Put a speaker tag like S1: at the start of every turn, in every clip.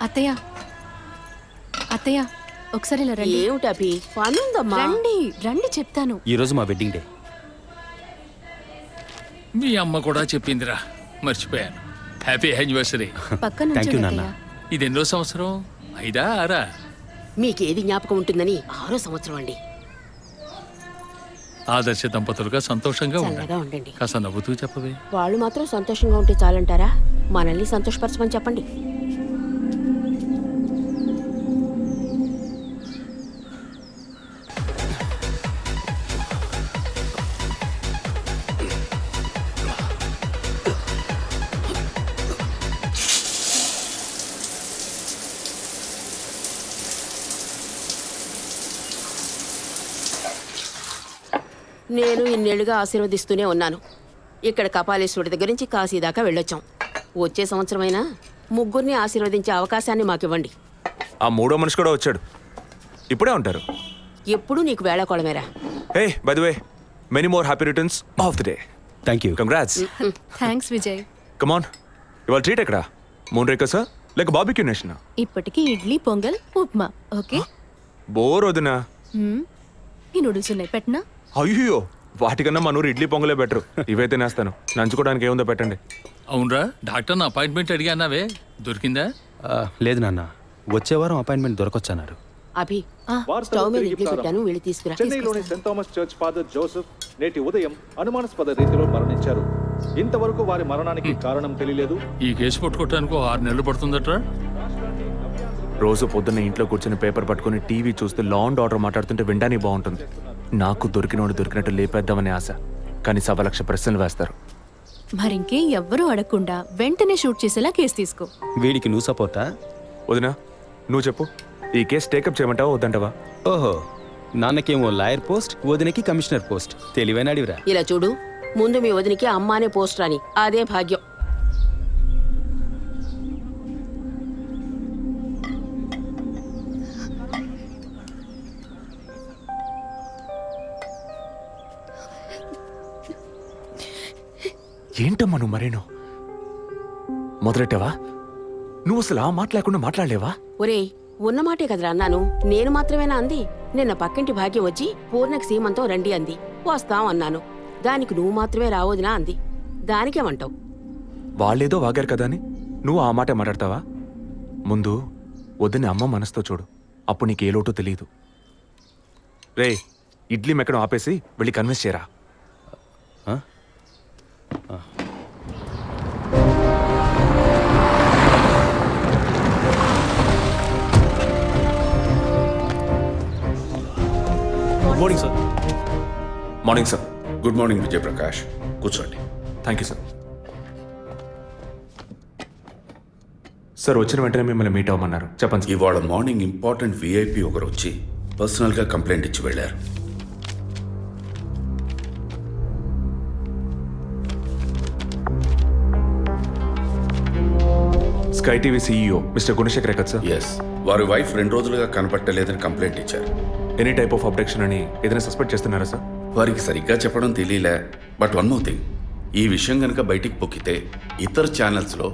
S1: అత్తయ్య అత్తయ్య ఒకసారి ఇలా రండి.
S2: ఏమిటభి పనుందమ్మా?
S1: రండి రండి చెప్తాను.
S3: ఈరోజు మా వెడ్డింగ్ డే.
S4: మీ అమ్మ కూడా చెప్పిందిరా, మర్చిపోయాను. Happy anniversary.
S1: పక్కన
S3: Thank you, నాన్న.
S4: ఇది ఎన్నో సంవత్సరం? 5ఆ 6ఆ?
S2: మీకేది జ్ఞాపకం ఉంటుందని 6వ సంవత్సరం అండి.
S4: ఆదర్శ దంపతులుగా సంతోషంగా
S2: చల్లగా
S4: ఉండండి.
S2: ఉండండి.
S4: కాస్త నవ్వుతూ చెప్పవే.
S2: వాళ్ళు మాత్రం సంతోషంగా ఉంటే చాలంటారా? మనల్ని సంతోషపరచమని చెప్పండి. నేను ఇన్నేళ్లుగా ఆశీర్వదిస్తూనే ఉన్నాను. ఇక్కడ కపాలేశ్వరుడి దగ్గర నుంచి కాశీ దాకా వెళ్ళొచ్చాం. వచ్చే సంవత్సరమైనా ముగ్గురిని ఆశీర్వదించే అవకాశాన్ని మాకివ్వండి.
S5: ఆ మూడో మనిషి కూడా వచ్చాడు. ఇప్పుడే ఉంటారు.
S2: ఎప్పుడూ నీకు వేళాకోళమేరా.
S5: Hey by the way, many more happy returns of the day.
S3: Thank you.
S5: Congrats.
S1: Thanks Vijay.
S5: Come on, ఇవాళ ట్రీట్ ఎక్కడ? మూన్ రేకసా లేక బాబిక్యూ నేషనా?
S1: ఇప్పటికి ఇడ్లీ పొంగల్ ఉప్మా. ఓకే.
S5: బోర్ వదినా.
S1: ఈ నూడిల్స్ ఉన్నాయి, పెట్టనా?
S5: అయ్యో, వాటికన్నా మనూరు ఇడ్లీ పొంగలే బెటర్. ఇవైతే నేస్తాను. నంచుకోవడానికి ఏముందో పెట్టండి.
S4: అవునరా, డాక్టర్ అపాయింట్మెంట్ అడిగానావే, దొరికిందా?
S3: లేదు నాన్న, వచ్చే వారం అపాయింట్మెంట్ దొరకొచ్చన్నారు.
S2: అభి, స్టవ్ మీద ఇడ్లీ పెట్టాను, వెళ్ళి తీసుకురా.
S6: చెన్నైలోని Saint Thomas church father Joseph నేటి ఉదయం అనుమానాస్పద రీతిలో మరణించారు. ఇంతవరకు వారి మరణానికి కారణం తెలియలేదు.
S4: ఈ కేసు పట్టుకోవటానికి 6 నెలలు పడుతుందట్రా.
S5: రోజు పొద్దున్న ఇంట్లో కూర్చొని పేపర్ పట్టుకుని టీవీ చూస్తే లా అండ్ ఆర్డర్ మాట్లాడుతుంటే వినడానికి బాగుంటుంది. నాకు దొరికినోడు దొరికినట్టు లేపేద్దామనే ఆశ, కానీ 1,00,000 ప్రశ్నలు వేస్తారు.
S1: మరింకే ఎవ్వరూ అడగకుండా వెంటనే షూట్ చేసేలా కేసు తీసుకో.
S3: వీడికి నువ్వు సపోర్టా?
S5: వదినా, నువ్వు చెప్పు, ఈ కేసు టేకప్ చేయమంటావా వద్దంటావా?
S3: ఓహో, నాన్నకేమో లాయర్ పోస్ట్, వదినకి కమిషనర్ పోస్ట్. తెలివైన అడివిరా.
S2: ఇలా చూడు, ముందు మీ వదినికి అమ్మ అనే పోస్ట్ రాని, అదే భాగ్యం.
S5: ఏంటమ్మా నువ్వు మరేనో మొదలెట్టావా? నువ్వు అసలు ఆ మాట లేకుండా మాట్లాడలేవా?
S2: ఒరేయ్, ఉన్నమాటే కదరా అన్నాను. నేను మాత్రమేనా అంది? నిన్న పక్కింటి భాగ్యం వచ్చి పూర్ణకి సీమంతం రండి అంది. వస్తాం అన్నాను. దానికి నువ్వు మాత్రమే రావోదినా అంది. దానికేమంటావు?
S5: వాళ్ళేదో వాగారు కదా అని నువ్వు ఆ మాట మాట్లాడతావా? ముందు వద్దని అమ్మ మనసుతో చూడు, అప్పుడు నీకు ఏ లోటో తెలియదు. రే, ఇడ్లీ మెక్కడం ఆపేసి వెళ్ళి కన్విన్స్ చేయరా.
S3: Morning sir.
S5: Morning sir.
S7: Good morning Vijayaprakash, కూర్చోండి.
S5: Thank you sir. సార్, వచ్చిన వెంటనే మిమ్మల్ని మీట్ అవ్వమన్నారు. చెప్పండి సార్.
S7: ఇవాళ మార్నింగ్ ఇంపార్టెంట్ విఐపి ఒకరు వచ్చి పర్సనల్గా కంప్లైంట్ ఇచ్చి వెళ్ళారు.
S5: Sky TV CEO mister Gunasekhar కదా సార్?
S7: ఎస్, వారి వైఫ్ 2 రోజులుగా కనపట్టలేదని కంప్లైంట్ ఇచ్చారు.
S5: ఎనీ టైప్ ఆఫ్ అబ్డక్షన్ అని ఏదైనా సస్పెక్ట్ చేస్తున్నారా సార్?
S7: వారికి సరిగ్గా చెప్పడం తెలియలే. బట్ వన్ మోర్ థింగ్, ఈ విషయం కనుక బయటికి పొక్కితే ఇతర ఛానల్స్లో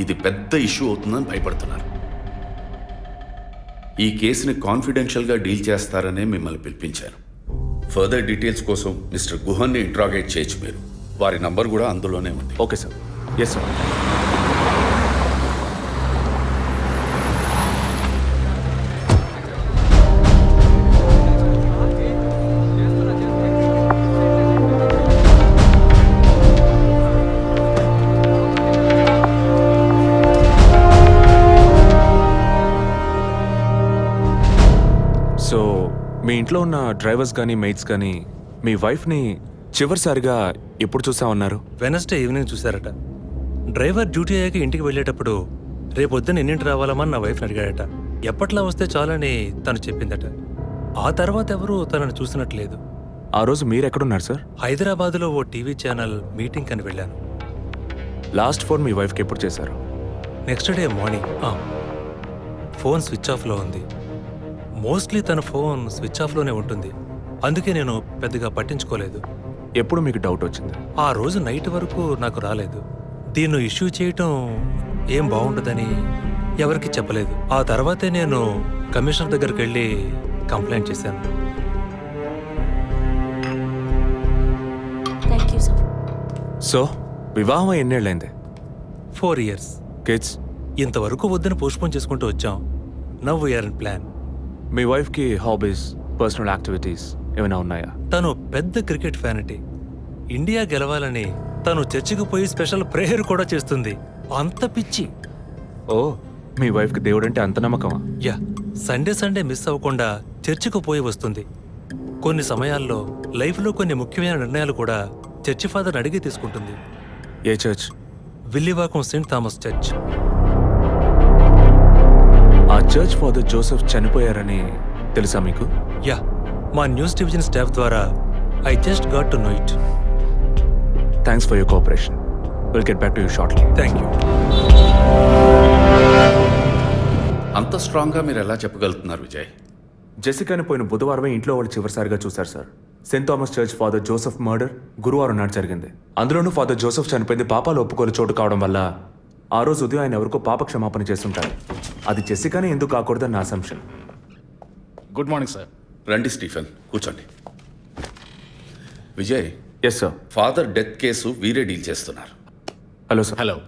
S7: ఇది పెద్ద ఇష్యూ అవుతుందని భయపడుతున్నారు. ఈ కేసుని కాన్ఫిడెన్షియల్గా డీల్ చేస్తారనే మిమ్మల్ని పిలిపించారు. ఫర్దర్ డీటెయిల్స్ కోసం మిస్టర్ గుహన్ని ఇంట్రాగేట్ చేయొచ్చు మీరు. వారి నంబర్ కూడా అందులోనే ఉంది.
S5: Okay sir. Yes sir. So మీ ఇంట్లో ఉన్న డ్రైవర్స్ కానీ మెయిట్స్ కానీ మీ వైఫ్ని చివరిసారిగా ఎప్పుడు చూసా ఉన్నారు?
S8: వెనస్డే ఈవినింగ్ చూశారట. డ్రైవర్ డ్యూటీ అయ్యాక ఇంటికి వెళ్ళేటప్పుడు రేపొద్దున ఎన్నింటి రావాలమని నా వైఫ్ని అడిగాడట. ఎప్పట్లా వస్తే చాలని తను చెప్పిందట. ఆ తర్వాత ఎవరూ తనను చూసినట్లేదు.
S5: ఆ రోజు మీరు ఎక్కడున్నారు సార్?
S8: హైదరాబాద్లో ఓ టీవీ ఛానల్ మీటింగ్ అని వెళ్ళాను.
S5: లాస్ట్ ఫోన్ మీ వైఫ్కి ఎప్పుడు చేశారు?
S8: Next day morning. Phone switch ఆఫ్లో ఉంది. మోస్ట్లీ తన ఫోన్ స్విచ్ ఆఫ్లోనే ఉంటుంది. అందుకే నేను పెద్దగా పట్టించుకోలేదు.
S5: ఎప్పుడు మీకు డౌట్ వచ్చింది?
S8: ఆ రోజు నైట్ వరకు నాకు రాలేదు. దీన్ని ఇష్యూ చేయటం ఏం బాగుండదని ఎవరికి చెప్పలేదు. ఆ తర్వాతే నేను కమిషనర్ దగ్గరికి వెళ్ళి కంప్లైంట్ చేశాను.
S1: Thank you sir.
S5: సో వివాహం ఎన్నేళ్ళైంది?
S8: 4 years.
S5: కిడ్స్?
S8: ఇంతవరకు వద్దని పోస్ట్పోన్ చేసుకుంటూ వచ్చాం. Now we are in plan.
S5: మీ వైఫ్కి హాబీస్, పర్సనల్ యాక్టివిటీస్ ఏమైనా ఉన్నాయా?
S8: తను పెద్ద క్రికెట్ ఫ్యానిటీ. ఇండియా గెలవాలని తను చర్చికి పోయి స్పెషల్ ప్రేయర్ కూడా చేస్తుంది. అంత పిచ్చి.
S5: ఓ, మీ వైఫ్కి దేవుడంటే అంత నమ్మకమా?
S8: యా, సండే మిస్ అవ్వకుండా చర్చికి పోయి వస్తుంది. కొన్ని సమయాల్లో లైఫ్లో కొన్ని ముఖ్యమైన నిర్ణయాలు కూడా చర్చి ఫాదర్ని అడిగి తీసుకుంటుంది.
S5: ఏ church?
S8: Villivakkam saint Thomas church.
S5: ఆ చర్చ్ ఫాదర్ జోసెఫ్ చనిపోయారని తెలుసా మీకు?
S8: యా, మా న్యూస్ డివిజన్ స్టాఫ్ ద్వారా I just got to know it.
S5: Thanks for your cooperation. Will get back to you shortly.
S8: Thank you.
S7: అంత స్ట్రాంగ్గా మీరు ఎలా చెప్పగలుగుతున్నారు విజయ్?
S5: జెసికాని పోయిన బుధవారమే ఇంట్లో వాళ్ళు చివరిసారిగా చూశారు sir. Saint Thomas church father Joseph murder గురువారం నాడు జరిగింది. అందులోనూ ఫాదర్ జోసెఫ్ చనిపోయింది పాపాలు ఒప్పుకోలు చోటు కావడం వల్ల ఆ రోజు ఉదయం ఆయన ఎవరికో పాప క్షమాపణ చేస్తుంటారు. అది జెసికానే ఎందుకు కాకూడదని నా అసంప్షన్.
S4: Good morning sir.
S7: రండి స్టీఫెన్, కూర్చోండి. Vijay,
S5: yes sir.
S7: Father death case వీరే డీల్ చేస్తున్నారు.
S5: Hello sir.
S4: Hello.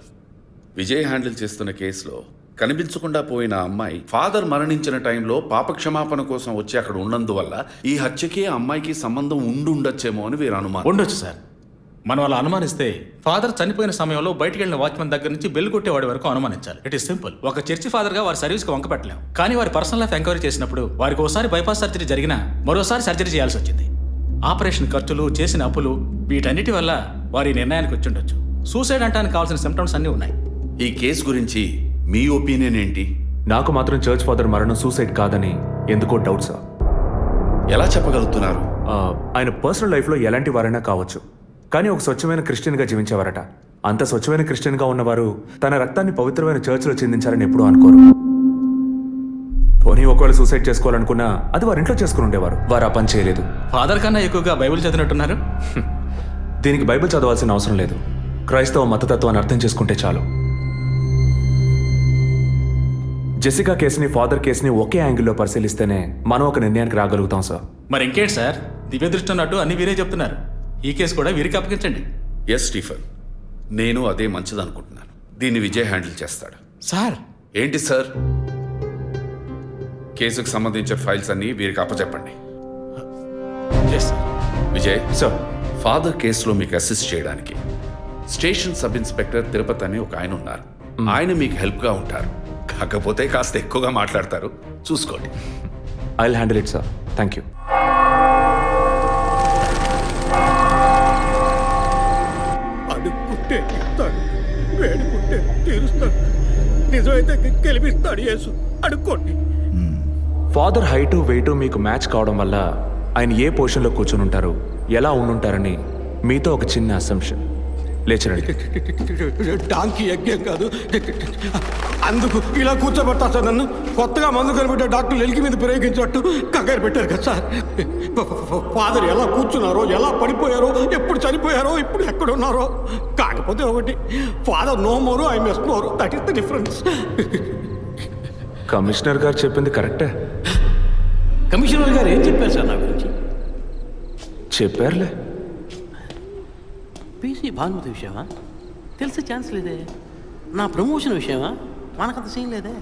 S7: Vijay handle చేస్తున్న కేసులో కనిపించకుండా పోయిన అమ్మాయి ఫాదర్ మరణించిన టైంలో పాప క్షమాపణ కోసం వచ్చి అక్కడ ఉన్నందువల్ల ఈ హత్యకి ఆ అమ్మాయికి సంబంధం ఉండొచ్చేమో అని వీరు అనుమానం.
S9: ఉండొచ్చు సార్. మనం అలా అనుమానిస్తే ఫాదర్ చనిపోయిన సమయంలో బయటికి వెళ్ళిన వాచ్మెన్ దగ్గర నుంచి బెల్ కొట్టేవాడి వరకు అనుమానించాలి. It is simple. ఒక చర్చి ఫాదర్గా వారి సర్వీస్కి వంక పెట్టలేం. కానీ వారి పర్సనల్ లైఫ్ ఎంక్వైరీ చేసినప్పుడు వారికి ఒకసారి బైపాస్ సర్జరీ జరిగినా మరోసారి సర్జరీ చేయాల్సి వచ్చింది. ఆపరేషన్ ఖర్చులు, చేసిన అప్పులు, వీటన్నిటి వల్ల వారి నిర్ణయానికి వచ్చి ఉండొచ్చు. సూసైడ్ అంటానికి కావాల్సిన సిమ్టమ్స్ అన్నీ ఉన్నాయి.
S7: ఈ కేసు గురించి మీ ఒపీనియన్ ఏంటి?
S5: నాకు మాత్రం చర్చ్ ఫాదర్ మరణం సూసైడ్ కాదని ఎందుకో డౌట్ సార్.
S7: ఎలా చెప్పగలుగుతున్నారు?
S5: ఆయన పర్సనల్ లైఫ్లో ఎలాంటి వారైనా కావచ్చు, కానీ ఒక స్వచ్ఛమైన క్రిస్టియన్గా జీవించేవారట. అంత స్వచ్ఛమైన క్రిస్టియన్గా ఉన్నవారు తన రక్తాన్ని పవిత్రమైన చర్చ్లో చిందించాలని ఎప్పుడూ అనుకోరు. పోనీ ఒకవేళ సూసైడ్ చేసుకోవాలనుకున్నా అది వారి ఇంట్లో చేసుకుని ఉండేవారు. వారు ఆ పని చేయలేదు.
S9: ఫాదర్ కన్నా ఎక్కువగా బైబిల్ చదివినట్టున్నారు.
S5: దీనికి బైబిల్ చదవాల్సిన అవసరం లేదు. క్రైస్తవ మతతత్వాన్ని అర్థం చేసుకుంటే చాలు. జెసికా కేసుని, ఫాదర్ కేసుని ఒకే యాంగిల్లో పరిశీలిస్తేనే మనం ఒక నిర్ణయానికి రాగలుగుతాం సార్.
S9: మరి ఇంకేంటి సార్, దివ్య దృష్టి ఉన్నట్టు అన్ని వీరే చెప్తున్నారు. ఈ కేసు కూడా వీరికి అప్పగించండి.
S7: ఎస్ స్టీఫెన్, నేను అదే మంచిదనుకుంటున్నాను. దీన్ని విజయ్ హ్యాండిల్ చేస్తాడు.
S9: సార్.
S7: ఏంటి సార్? కేసుకు సంబంధించిన ఫైల్స్ అన్ని వీరికి అప్పచెప్పండి.
S9: Yes sir.
S7: Vijay
S5: sir,
S7: father కేసులో మీకు అసిస్ట్ చేయడానికి స్టేషన్ సబ్ ఇన్స్పెక్టర్ తిరుపతి అని ఒక ఆయన ఉన్నారు. ఆయన మీకు హెల్ప్గా ఉంటారు. కాకపోతే కాస్త ఎక్కువగా మాట్లాడతారు, చూసుకోండి.
S5: I will handle it sir. Thank you.
S10: అడుక్కుంటే ఇస్తాడు, వేడుకుంటే తీరుస్తాడు, నిజమైతే గెలిపిస్తాడు యేసు. అడుక్కోండి.
S5: ఫాదర్ హైటు, వెయిటు మీకు మ్యాచ్ కావడం వల్ల ఆయన ఏ పొజిషన్లో కూర్చుని ఉంటారు, ఎలా ఉండుంటారని మీతో ఒక చిన్న అసంప్షన్. లేచరండి.
S10: డాంకీ యజ్ఞం కాదు, అందుకు ఇలా కూర్చోబెడతా సార్ నన్ను. కొత్తగా మందు కనిపెట్టే డాక్టర్లు ఎలికి మీద ప్రయోగించినట్టు కంగారు పెట్టారు కదా సార్. ఫాదర్ ఎలా కూర్చున్నారో, ఎలా పడిపోయారో, ఎప్పుడు చనిపోయారో, ఇప్పుడు ఎక్కడున్నారో. కాకపోతే ఒకటి, father no more, I miss more. That is the difference.
S5: Commissioner గారు చెప్పింది కరెక్టే.
S10: కమిషనర్ గారు ఏం చెప్పారు సార్ నా గురించి?
S5: చెప్పారులే.
S11: పీసీ భానుమతి విషయమా? తెలిసే ఛాన్స్ లేదే. నా ప్రమోషన్ విషయమా? మనకంత సీన్ లేదే.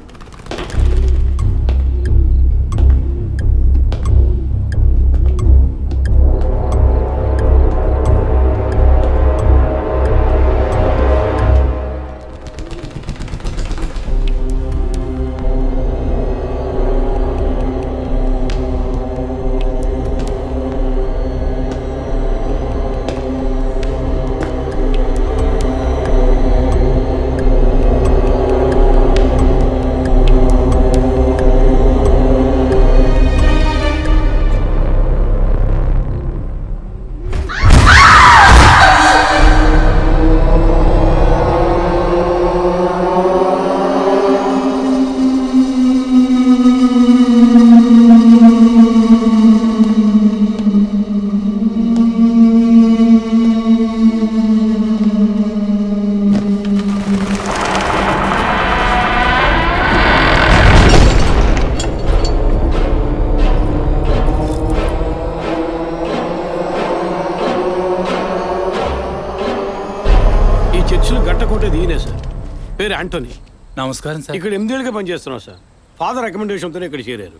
S10: పేరు యాంటోనీ.
S9: నమస్కారం సార్.
S10: ఇక్కడ 8 ఏళ్ళుగా పనిచేస్తున్నాం సార్. ఫాదర్ రికమెండేషన్తోనే ఇక్కడ చేరారు.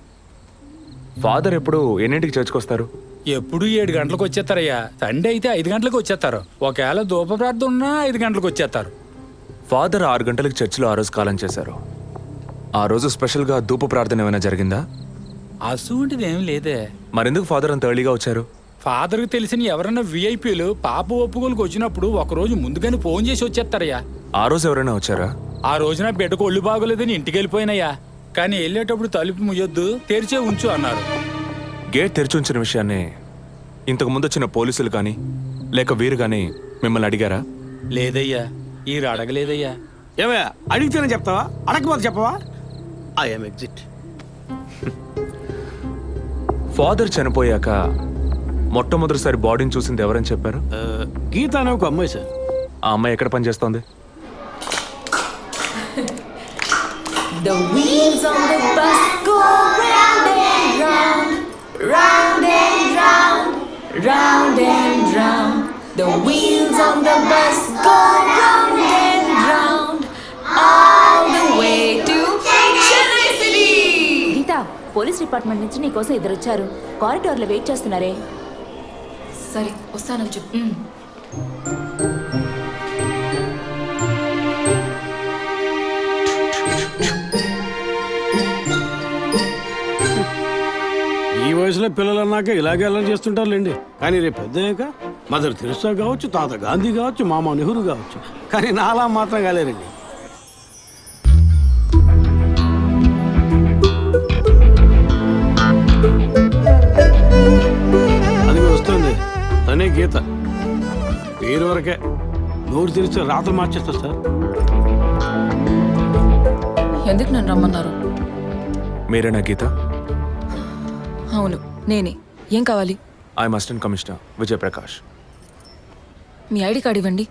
S5: ఫాదర్ ఎప్పుడు ఎన్నింటికి చర్చ్కి వస్తారు?
S9: ఎప్పుడు 7 గంటలకు వచ్చేస్తారయ్యా. సండే అయితే 5 గంటలకు వచ్చేస్తారు. ఒకవేళ ధూప ప్రార్థన ఉన్నా 5 గంటలకు వచ్చేస్తారు.
S5: ఫాదర్ 6 గంటలకు చర్చిలో ఆ రోజు కాలం చేశారు. ఆ రోజు స్పెషల్గా ధూప ప్రార్థన ఏమైనా జరిగిందా?
S9: అసువంటిది ఏం లేదే.
S5: మరెందుకు ఫాదర్ అంత ఎర్లీగా వచ్చారు?
S9: ఫాదర్కి తెలిసిన ఎవరన్నా విఐపీలు పాప ఒప్పుకోలకు వచ్చినప్పుడు ఒకరోజు ముందుగానే ఫోన్ చేసి వచ్చేస్తారయ్యా.
S5: ఆ రోజు ఎవరైనా వచ్చారా?
S9: ఆ రోజున బిడ్డకు ఒళ్ళు బాగోలేదని ఇంటికి వెళ్ళిపోయినయ్యా. కానీ వెళ్ళేటప్పుడు తలుపు ముయ్యొద్దు, తెరిచే ఉంచు అన్నారు.
S5: గేట్ తెరిచి ఉంచిన విషయాన్ని ఇంతకు ముందు వచ్చిన పోలీసులు కానీ లేక వీరు కానీ మిమ్మల్ని అడిగారా?
S9: లేదయ్యా, ఈ అడగలేదయ్యా.
S10: ఏమయ్యా అడిగితేనే చెప్తావా, అడగకపోతే చెప్పవా? I'm exit.
S5: ఫాదర్ చనిపోయాక మొట్టమొదటిసారి బాడీని చూసింది ఎవరని చెప్పారు?
S10: గీత అనే ఒక అమ్మాయి సార్.
S5: ఆ అమ్మాయి ఎక్కడ పనిచేస్తోంది?
S1: The wheels on the bus go round and round, round and round, round and round. The wheels on the bus go round and round, all the way to Chennai City.
S12: Geetha, police department నుంచి నీకోసం ఇద్దరు వచ్చారు. కారిడార్లో wait చేస్తున్నారే.
S1: సరే వస్తానని చెప్పు.
S10: ఈ వయసులో పిల్లలు అన్నాక ఇలాగే అల్లరి చేస్తుంటారులేండి. కానీ రేపు పెద్దయ్యాక మదర్ తెరిసా కావచ్చు, తాత గాంధీ కావచ్చు, మామ నెహ్రూ కావచ్చు. కానీ నాలా మాత్రం కాలేరండి. అది వస్తుంది తనే గీత. పేరు వరకే, నోరు తెరిస్తే రాత్రి మార్చేస్తా సార్.
S1: ఎందుకు నన్ను రమ్మన్నారు?
S5: మీరేనా గీత?
S1: అవును నేనే. ఏం కావాలి?
S5: I'm assistant commissioner Vijay Prakash.
S1: Me ID card ఇవ్వండి.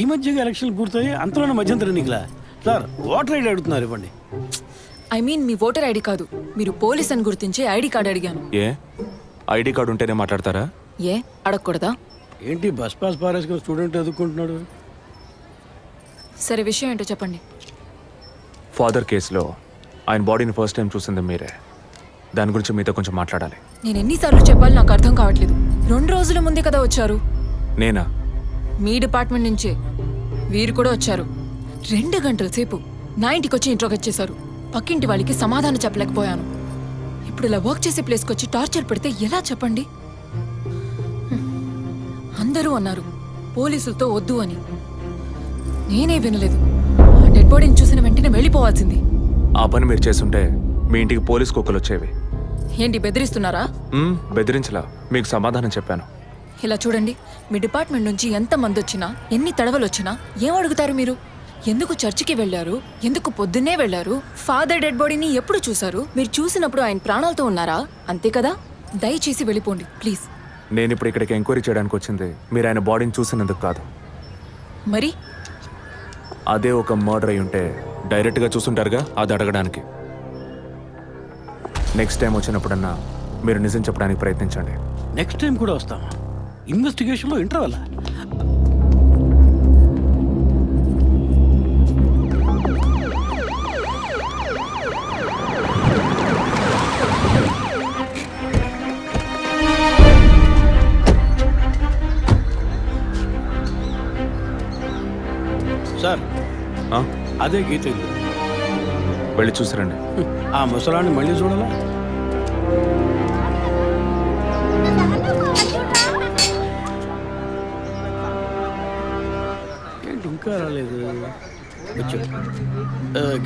S10: ఈ మధ్యగా ఎలక్షన్లు పూర్తయి అంతలోనే మధ్యంతర ఎన్నికలా సార్? ఓటర్ ఐడి అడుగుతున్నారు, ఇవ్వండి.
S1: I mean me voter ID కాదు, మీరు పోలీస్ అని గుర్తించే ఐడి కార్డ్ అడిగాను.
S5: ఏ ఐడి కార్డు ఉంటేనే మాట్లాడతారా?
S1: ఏ అడగకూడదా?
S10: ఏంటి బస్ పాస్ పారేసుకుని స్టూడెంట్ ఎదుర్కొంటున్నాడు?
S1: సరే విషయం ఏంటో చెప్పండి.
S5: ఫాదర్ కేసులో ఆయన బాడీని ఫస్ట్ టైం చూసింది మీరే. దాని గురించి మీతో కొంచెం మాట్లాడాలి.
S1: నేను ఎన్నిసార్లు చెప్పాలి, నాకు అర్థం కావట్లేదు. 2 రోజుల ముందే కదా వచ్చారు.
S5: నేనా?
S1: మీ డిపార్ట్మెంట్ నుంచే వీరు కూడా వచ్చారు. 2 గంటల సేపు నా ఇంటికి వచ్చి ఇంట్రోగేట్ చేశారు. పక్కింటి వాళ్ళకి సమాధానం చెప్పలేకపోయాను. ఇప్పుడు ఇలా వర్క్ చేసే ప్లేస్కి వచ్చి టార్చర్ పెడితే ఎలా చెప్పండి? అందరూ అన్నారు పోలీసులతో వద్దు అని. నేనే వినలేదు. ఆ డెడ్ బాడీని చూసిన వెంటనే వెళ్ళిపోవాల్సింది.
S5: ఆ పని మీరు చేస్తుంటే మీ ఇంటికి పోలీస్ కుక్కలు వచ్చేవి.
S1: ఏంటి బెదిరిస్తున్నారా?
S5: బెదిరించలా, మీకు సమాధానం చెప్పాను.
S1: ఇలా చూడండి, మీ డిపార్ట్మెంట్ నుంచి ఎంత మంది వచ్చినా, ఎన్ని తడవలు వచ్చినా ఏం అడుగుతారు మీరు? ఎందుకు చర్చికి వెళ్ళారు? ఎందుకు పొద్దున్నే వెళ్ళారు? ఫాదర్ డెడ్ బాడీని ఎప్పుడు చూశారు? మీరు చూసినప్పుడు ఆయన ప్రాణాలతో ఉన్నారా? అంతే కదా. దయచేసి వెళ్ళిపోండి ప్లీజ్.
S5: నేను ఇప్పుడు ఇక్కడికి ఎంక్వైరీ చేయడానికి వచ్చింది మీరు ఆయన బాడీని చూసినందుకు కాదు.
S1: మరి
S5: అదే ఒక మర్డర్ అయి ఉంటే డైరెక్ట్గా చూసుంటారుగా, అది అడగడానికి. నెక్స్ట్ టైం వచ్చినప్పుడన్నా మీరు నిజం చెప్పడానికి ప్రయత్నించండి.
S10: నెక్స్ట్ టైం కూడా వస్తామా? ఇన్వెస్టిగేషన్లో ఇంటర్వల్. సార్ అదే గీత ఇల్లు.
S5: వెళ్ళి చూసిరండి.
S10: ఆ ముసలాన్ని మళ్ళీ చూడాలా? ఏంటి ఇంకా రాలేదు?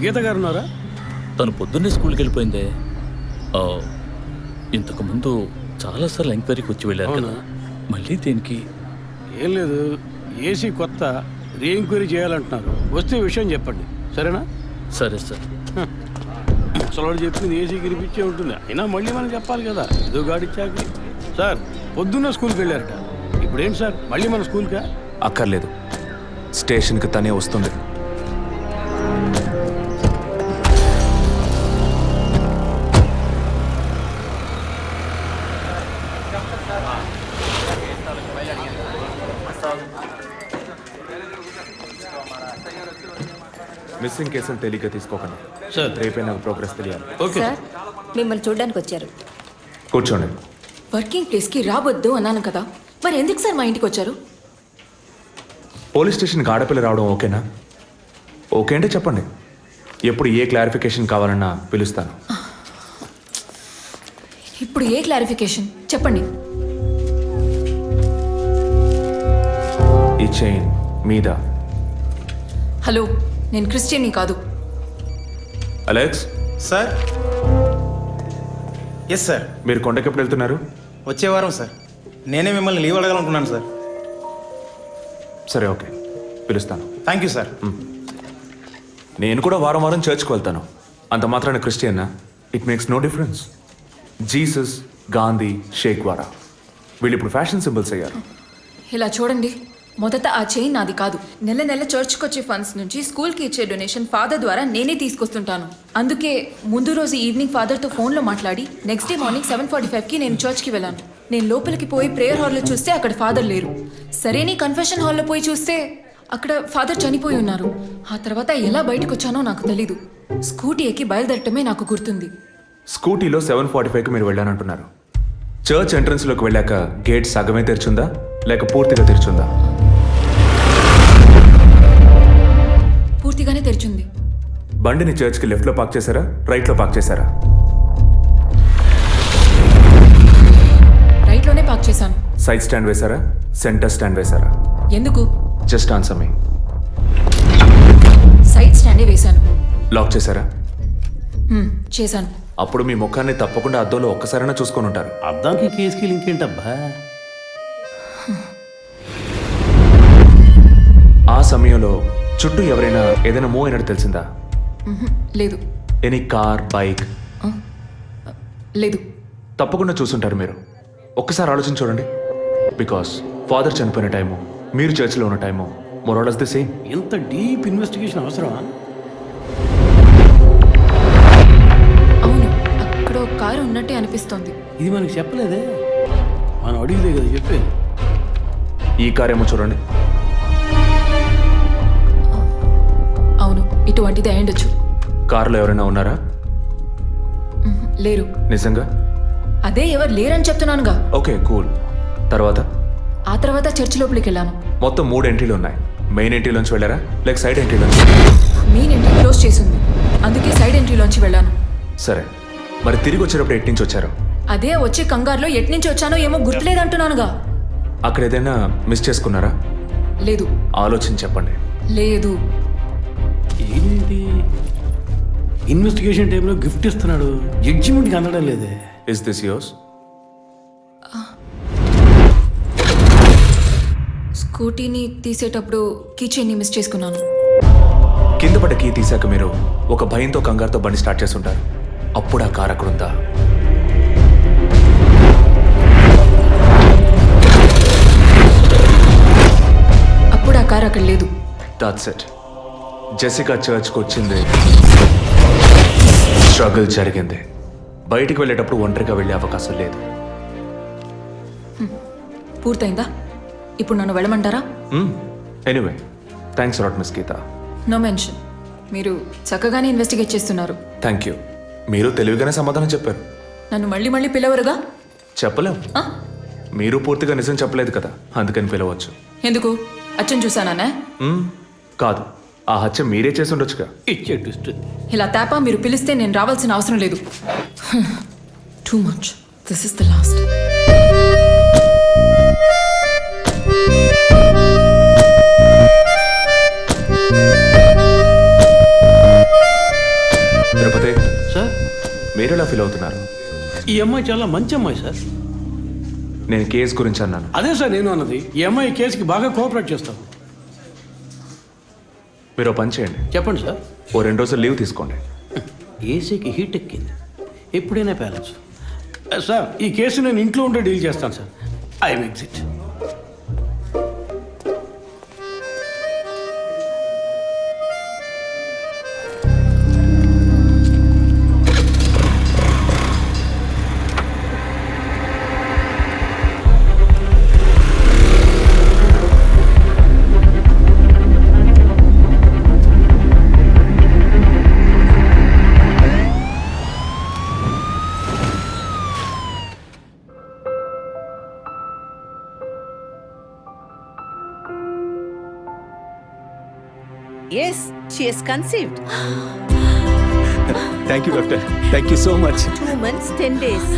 S10: గీత గారు ఉన్నారా?
S4: తను పొద్దున్నే స్కూల్కి వెళ్ళిపోయిందే. ఇంతకు ముందు చాలాసార్లు ఎంక్వైరీకి వచ్చి వెళ్ళారు కదా, మళ్ళీ దేనికి?
S10: ఏం లేదు, ఏసీ కొత్త రీ ఎంక్వైరీ చేయాలంటున్నారు. వస్తే విషయం చెప్పండి, సరేనా?
S4: సరే సార్.
S10: ముసలాడు చెప్పింది ఏసీ గిరిపించే ఉంటుంది. అయినా మళ్ళీ మనం చెప్పాలి కదా, ఏదో గాడిచ్చాక. సార్ పొద్దున్న స్కూల్కి వెళ్ళారట, ఇప్పుడు ఏంటి సార్ మళ్ళీ మన స్కూల్కా?
S5: అక్కర్లేదు, స్టేషన్కి తనే వస్తుంది. మిస్ మిస్సింగ్ కేసులు తేలిక తీసుకోకండి.
S11: సార్.
S5: రేపే నాకు ప్రోగ్రెస్ తెలియాలి.
S11: ఓకే
S12: సార్ మిమ్మల్ని చూడడానికి వచ్చారు.
S5: కూర్చోండి.
S1: వర్కింగ్ ప్లేస్కి రావద్దు అన్నాను కదా, మరి ఎందుకు సార్ మా ఇంటికి వచ్చారు?
S5: పోలీస్ స్టేషన్కి ఆడపిల్ల రావడం ఓకేనా? ఓకే అంటే చెప్పండి. ఎప్పుడు ఏ క్లారిఫికేషన్ కావాలన్నా పిలుస్తాను.
S1: ఇప్పుడు ఏ క్లారిఫికేషన్ చెప్పండి.
S5: ఈ చైన్ మీద.
S1: హలో, నేను క్రిస్టియన్ని కాదు.
S5: Alex,
S9: sir. Yes sir.
S5: మీరు కొండకి ఎప్పుడు వెళ్తున్నారు?
S9: వచ్చే వారం సార్. నేనే మిమ్మల్ని లీవ్ అడగాలనుకున్నాను సార్.
S5: సరే, ఓకే, పిలుస్తాను.
S9: Thank you sir.
S5: నేను కూడా వారం వారం చర్చ్కి వెళ్తాను. అంత మాత్రాన క్రిస్టియన్నా? It makes no difference. Jesus, Gandhi, షేక్ వారా వీళ్ళు ఇప్పుడు ఫ్యాషన్ సింబల్స్ అయ్యారు.
S1: ఇలా చూడండి, మొదట ఆ చైన్ నాది కాదు. నెల నెల చర్చ్కి వచ్చే ఫండ్స్ నుంచి స్కూల్కి ఇచ్చే డొనేషన్ ఫాదర్ ద్వారా నేనే తీసుకొస్తుంటాను. అందుకే ముందు రోజు ఈవినింగ్ ఫాదర్తో ఫోన్లో మాట్లాడి నెక్స్ట్ డే మార్నింగ్ 7:45కి నేను చర్చ్కి వెళ్ళాను. నేను లోపలికి పోయి ప్రేయర్ హాల్లో చూస్తే అక్కడ ఫాదర్ లేరు. సరే, నీ కన్ఫెషన్ హాల్లో పోయి చూస్తే అక్కడ ఫాదర్ చనిపోయి ఉన్నారు. ఆ తర్వాత ఎలా బయటకు వచ్చానో నాకు తెలీదు. స్కూటీ ఎక్కి బయలుదేరటమే నాకు గుర్తుంది.
S5: స్కూటీలో 7:45కి మీరు వెళ్ళానంటున్నారు. చర్చ్ ఎంట్రన్స్లోకి వెళ్ళాక గేట్ సగమే తెరిచుందా లేక పూర్తిగా తెరిచుందా?
S1: పూర్తిగానే తెరిచింది.
S5: బండిని చర్చ్కి లెఫ్ట్లో పార్క్ చేశారా, రైట్లో పార్క్ చేశారా?
S1: రైట్లోనే పార్క్ చేశాను.
S5: సైడ్ స్టాండ్ వేశారా, సెంటర్ స్టాండ్ వేశారా?
S1: ఎందుకు?
S5: జస్ట్ ఆన్సర్ మీ.
S1: సైడ్ స్టాండే వేశాను.
S5: లాక్ చేశారా?
S1: చేశాను.
S5: అప్పుడు మీ ముఖాన్ని తప్పకుండా అద్దంలో ఒక్కసారైనా చూసుకొని ఉంటారు.
S11: అద్దానికి కేసుకి లింక్ ఏంటబ్బా?
S5: ఆ సమయంలో చుట్టూ ఎవరైనా ఏదైనా మూవ్ అయినట్టు తెలిసిందా?
S1: లేదు.
S5: Any car, bike?
S1: లేదు.
S5: తప్పకుండా చూసుంటారు మీరు. ఒక్కసారి ఆలోచించి చూడండి. బికాస్ ఫాదర్ చనిపోయిన టైము, మీరు చర్చిలో ఉన్న టైము మోరాలస్ ది సేమ్.
S11: ఎంత డీప్ ఇన్వెస్టిగేషన్ అవసరమా?
S1: అవును, అక్కడ ఒక కారు ఉన్నట్టే అనిపిస్తోంది.
S11: ఇది మనకి చెప్పలేదే, మనం అడిగితే కదా చెప్పేది.
S5: ఈ కార్ ఏమో చూడండి.
S1: అవును, ఇటువంటిది అయ్యుండొచ్చు.
S5: కారులో ఎవరైనా ఉన్నారా?
S1: లేరు.
S5: నిజంగా?
S1: అదే ఎవరు లేరని చెప్తున్నానుగా.
S5: Okay, cool. తర్వాత?
S1: ఆ తర్వాత చర్చి లోపలికి వెళ్ళాను.
S5: మొత్తం 3 ఎంట్రీలు ఉన్నాయి. మెయిన్ ఎంట్రీలోంచి వెళ్ళారా లేక సైడ్ ఎంట్రీలోంచి?
S1: మెయిన్ ఎంట్రీ క్లోజ్ చేసింది, అందుకే సైడ్ ఎంట్రీలోంచి వెళ్ళాను.
S5: సరే, మరి తిరిగి వచ్చేటప్పుడు ఎటు నుంచి వచ్చారు?
S1: అదే వచ్చే కంగారులో ఎట్నుంచి వచ్చానో ఏమో గుర్తులేదంటున్నానుగా.
S5: అక్కడ ఏదైనా మిస్ చేసుకున్నారా?
S1: లేదు.
S5: ఆలోచించి చెప్పండి.
S1: లేదు.
S11: ఏంటి ఇన్వెస్టిగేషన్ టైంలో గిఫ్ట్ ఇస్తున్నాడు, జడ్జిమెంట్కి అందడం లేదే.
S5: Is this yours?
S1: స్కూటీని తీసేటప్పుడు కీచైన్ని మిస్ చేసుకున్నాను.
S5: కింద పడ్డ కీ తీసాక మీరు ఒక భయంతో కంగారుతో బండి స్టార్ట్ చేస్తుంటారు. అప్పుడు ఆ కార్ అక్కడుందా?
S1: అప్పుడు ఆ కారు అక్కడ లేదు.
S5: That's it. జెసికా చర్చ్కి వచ్చింది, స్ట్రగుల్ జరిగింది. బయటికి వెళ్ళేటప్పుడు ఒంటరిగా వెళ్ళే అవకాశం లేదు.
S1: పూర్తయిందా? ఇప్పుడు నన్ను వెళ్ళమంటారా?
S5: Anyway, thanks lot miss Geetha.
S1: No mention. మీరు చక్కగానే ఇన్వెస్టిగేట్ చేస్తున్నారు.
S5: Thank you. మీరు తెలివిగానే సమాధానం చెప్పారు.
S1: నన్ను మళ్ళీ మళ్ళీ పిలవరుగా?
S5: చెప్పలేం. మీరు పూర్తిగా నిజం చెప్పలేదు కదా, అందుకని పిలవచ్చు.
S1: ఎందుకు? అచ్చం చూసానా?
S5: కాదు, ఆ హత్య మీరే చేసి ఉండొచ్చుగా.
S11: ఇచ్చే ట్విస్ట్.
S1: ఇలా తేపా మీరు పిలిస్తే నేను రావాల్సిన అవసరం లేదు. Too much. This is the last.
S5: Tirupati
S11: sir,
S5: మీరు ఎలా ఫీల్ అవుతున్నారు?
S11: ఈ అమ్మాయి చాలా మంచి అమ్మాయి సార్.
S5: నేను కేసు గురించి అన్నాను.
S11: అదే సార్ నేను అన్నది. ఈ అమ్మాయి కేసుకి బాగా కోఆపరేట్ చేస్తాం.
S5: మీరు పని చేయండి.
S11: చెప్పండి సార్.
S5: ఓ 2 రోజులు లీవ్ తీసుకోండి.
S11: ఏసీకి హీట్ ఎక్కింది, ఎప్పుడైనా ప్యాలెన్స్. సార్, ఈ కేసు నేను ఇంట్లో ఉంటే డీల్ చేస్తాను sir. I'm exit.
S2: Yes she has conceived.
S3: Thank you doctor, thank you so much.
S2: 2 months 10 days.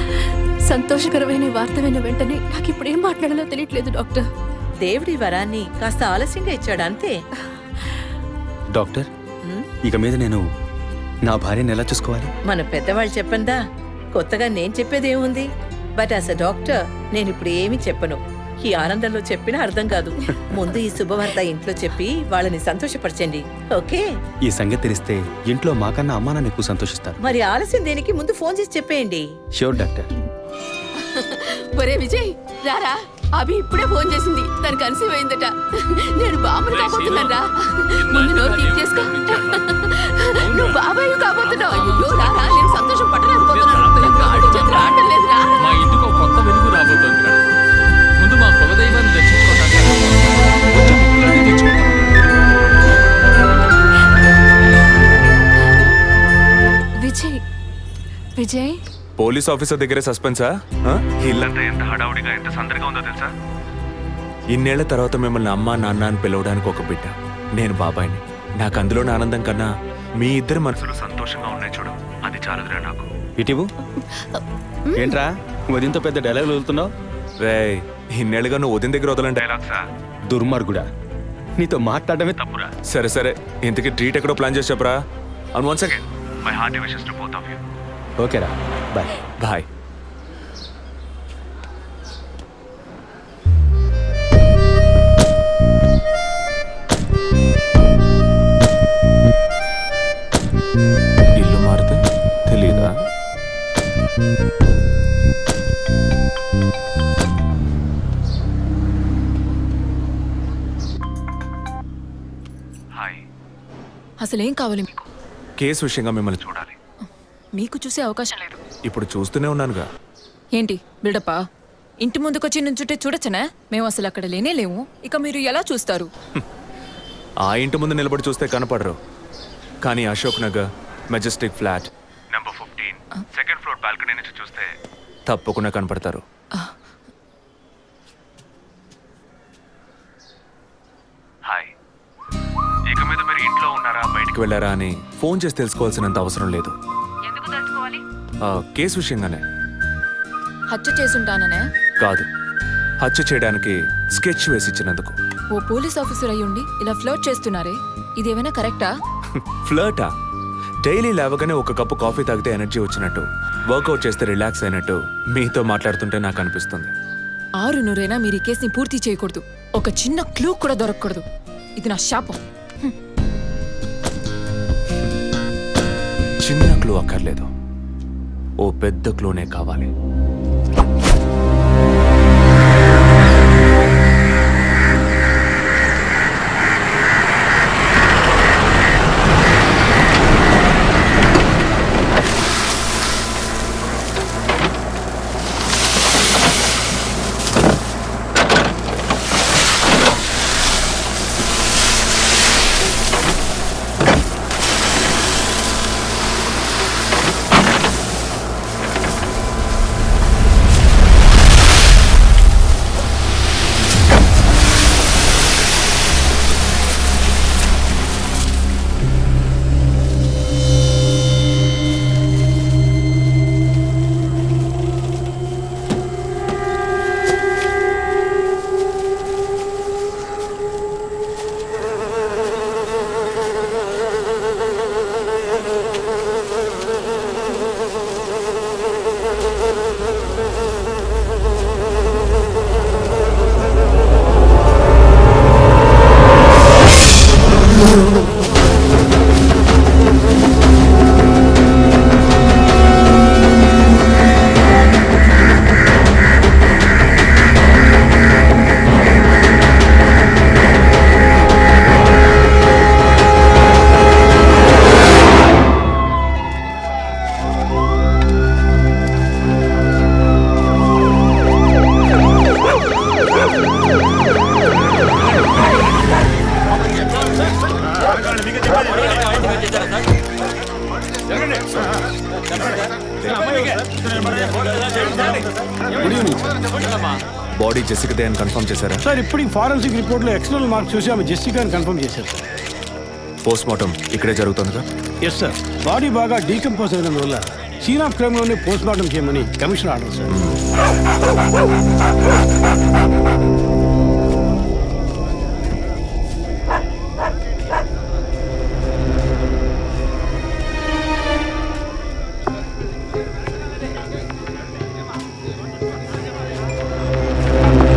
S1: సంతోషకరమైన వార్త విన్న వెంటనే నాకు ఇప్పుడు ఏం మాట్లాడాలో తెలియట్లేదు డాక్టర్.
S2: దేవుడి వరాన్ని కాస్త ఆలస్యంగా ఇచ్చాడు అంతే.
S3: డాక్టర్, ఇక మీద నేను నా భార్యను ఎలా చూసుకోవాలి?
S2: మన పెద్దవాళ్ళు చెప్పందా, కొత్తగా నేను చెప్పేదేముంది? బట్ యాజ్ అ డాక్టర్ నేను ఇప్పుడు ఏమీ చెప్పను. ఈ ఆనందంలో చెప్పినా అర్థం కాదు. ముందు ఈ శుభవార్త ఇంట్లో చెప్పి వాళ్ళని సంతోషపరచండి, ఓకే?
S3: ఈ సంగతి తెలిస్తే ఇంట్లో మాకన్నా అమ్మా నాన్న ఎక్కువ సంతోషిస్తారు.
S2: మరి ఆలస్యం దేనికి, ముందు ఫోన్ చేసి చెప్పేయండి.
S3: Sure doctor.
S1: ఒరే విజయ్ రారా, అభి ఇప్పుడే ఫోన్ చేసింది, తను కన్సీవ్ అయిందట. నేను బాబుని కాబోతున్నారా, ముందు నోరు తీపి చేసుకో. నువ్వు బాబాయ్ కాబోతున్నావు. అయ్యో రారా, నేను సంతోషం పట్టలేకపోతున్నాను. ఆడు చేతులు ఆడటం లేదు రా.
S4: మా ఇంటికి ఒక కొత్త వెలుగు రాబోతోంది మేడం. ముందు మా కులదైవాన్ని దర్శించుకోవడానికి కొంచెం ముక్కులన్నీ తెచ్చుకుంటాం.
S1: విజయ్ విజయ్
S5: పోలీస్ ఆఫీసర్ దగ్గరే సస్పెన్సా? ఇల్లంతా ఎంత హడావుడిగా ఎంత సందడిగా ఉందో తెలుసా? ఇన్నేళ్ల తర్వాత మిమ్మల్ని అమ్మా నాన్న అని పిలవడానికి ఒక బిడ్డ. నేను బాబాయిని. నాకు అందులోని ఆనందం కన్నా మీ ఇద్దరు మనసులు సంతోషంగా ఉన్నాయి చూడు, అది చాలదురా నాకు.
S3: ఇటీవు ఏంట్రా వదినతో పెద్ద డైలాగ్ వదులుతున్నావు?
S5: రే, ఇన్నేళ్ళుగా నువ్వు ఉదయం దగ్గర వదలని డైలాగ్సా?
S3: దుర్మార్గుడా, నీతో మాట్లాడమే తప్పురా.
S5: సరే సరే, ఇంతకీ ట్రీట్ ఎక్కడో ప్లాన్ చేసి చెప్పరా. And once again my hearty wishes to both of you.
S3: ఓకేరా, బాయ్.
S5: బాయ్. ఇల్లు మారితే తెలీదా?
S1: అసలేం కావాలి?
S5: కేసు విషయంగా మిమ్మల్ని చూడాలి.
S1: మీకు చూసే అవకాశం లేదు.
S5: ఇప్పుడు చూస్తూనే ఉన్నానుగా.
S1: ఏంటి బిల్డప్పా? ఇంటి ముందుకొచ్చి నుంచుంటే చూడొచ్చనా? మేము అసలు అక్కడ లేనే లేము. ఇక మీరు ఎలా చూస్తారు?
S5: ఆ ఇంటి ముందు నిలబడి చూస్తే కనపడరు, కానీ Ashok Nagar Majestic flat number 15 second floor balcony నుంచి చూస్తే తప్పకుండా కనపడతారు. హాయ్. ఇక మీద మీరు ఇంట్లో ఉన్నారా బయటికి వెళ్ళారా అని ఫోన్ చేసి తెలుసుకోవాల్సినంత అవసరం లేదు. కేసు విషయంగానే.
S1: హత్య చేసుంటాననే
S5: కాదు, హత్య చేయడానికి స్కెచ్ వేసి ఇచ్చినందుకు.
S1: ఓ పోలీస్ ఆఫీసర్ అయ్యుండి ఇలా ఫ్లర్ట్ చేస్తున్నారే, ఇదేమైనా కరెక్టా?
S5: ఫ్లర్టా? డైలీ లేవగానే ఒక కప్పు కాఫీ తాగితే ఎనర్జీ వచ్చినట్టు, వర్కౌట్ చేస్తే రిలాక్స్ అయినట్టు మీతో మాట్లాడుతుంటే నాకు అనిపిస్తుంది.
S1: 6 మీరు ఈ కేసుని పూర్తి చేయకూడదు. ఒక చిన్న క్లూ కూడా దొరకకూడదు. ఇది నా శాపం.
S5: చిన్న క్లూ అక్కర్లేదు, ఓ పెద్ద క్లూనే కావాలి. బాడీ జెసికాదే అని కన్ఫర్మ్ చేశారా?
S10: సార్ ఇప్పుడు ఫారెన్సిక్ రిపోర్ట్లో ఎక్స్టర్నల్ మార్క్స్ చూసి ఆమె జెసికా అని కన్ఫర్మ్ చేశారు సార్.
S5: పోస్ట్ మార్టం ఇక్కడే జరుగుతుందిగా?
S11: ఎస్ సార్, బాడీ బాగా డీకంపోజ్ అయినందువల్ల సీన్ ఆఫ్ క్రైమ్లోనే పోస్ట్ మార్టం చేయమని commission order sir.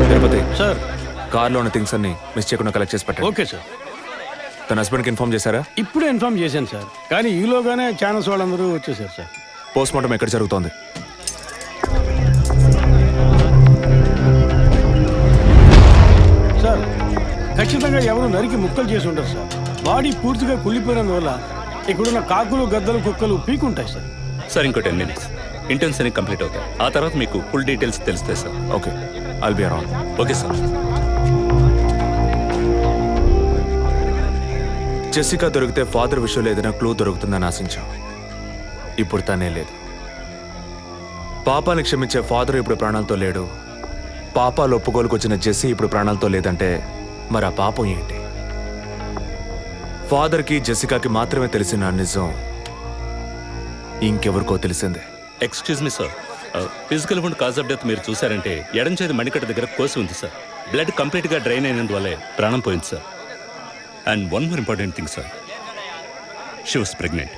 S5: Tirupati
S11: sir
S5: కార్లో ఉన్న థింగ్స్ అన్ని మిస్ చేయకుండా కలెక్ట్ చేసి పెట్టండి.
S11: Okay sir.
S5: తన హస్బెండ్కి ఇన్ఫార్మ్ చేశారా?
S11: ఇప్పుడే ఇన్ఫార్మ్ చేశాను సార్, కానీ ఈలోగానే ఛానల్స్ వాళ్ళందరూ వచ్చేసారు సార్.
S5: పోస్ట్ మార్టం ఎక్కడ జరుగుతోంది?
S11: సార్ ఖచ్చితంగా ఎవరు నరికి ముక్కలు చేసి ఉంటారు సార్. బాడీ పూర్తిగా కుళ్ళిపోయినందువల్ల ఇక్కడున్న కాకులు గద్దలు కుక్కలు పీకుంటాయి సార్.
S8: సార్ ఇంకో 10 minutes ఇంటర్న్స్ అన్ని కంప్లీట్ అవుతాయి. ఆ తర్వాత మీకు ఫుల్ డీటెయిల్స్ తెలుస్తాయి sir.
S5: Okay, I'll be around.
S8: Okay sir.
S5: Jessica దొరికితే ఫాదర్ విషయంలో ఏదైనా క్లూ దొరుకుతుందని ఆశించాం. ఇప్పుడు తనే లేదు. పాపాన్ని క్షమించే ఫాదర్ ఇప్పుడు ప్రాణాలతో లేడు. పాపాలు ఒప్పుకోలుకు వచ్చిన జెస్సీ ఇప్పుడు ప్రాణాలతో లేదంటే మరి ఆ పాపం ఏంటి? ఫాదర్కి జెసికాకి మాత్రమే తెలిసిన నిజం ఇంకెవరికో తెలిసిందే.
S8: Excuse me sir, physical wound cause of death మీరు చూసారంటే ఎడం చేతి మణికట్ట దగ్గర కోసి ఉంది సార్. బ్లడ్ కంప్లీట్గా డ్రైన్ అయినందువల్లే ప్రాణం పోయింది sir. And one more important thing sir, she was pregnant.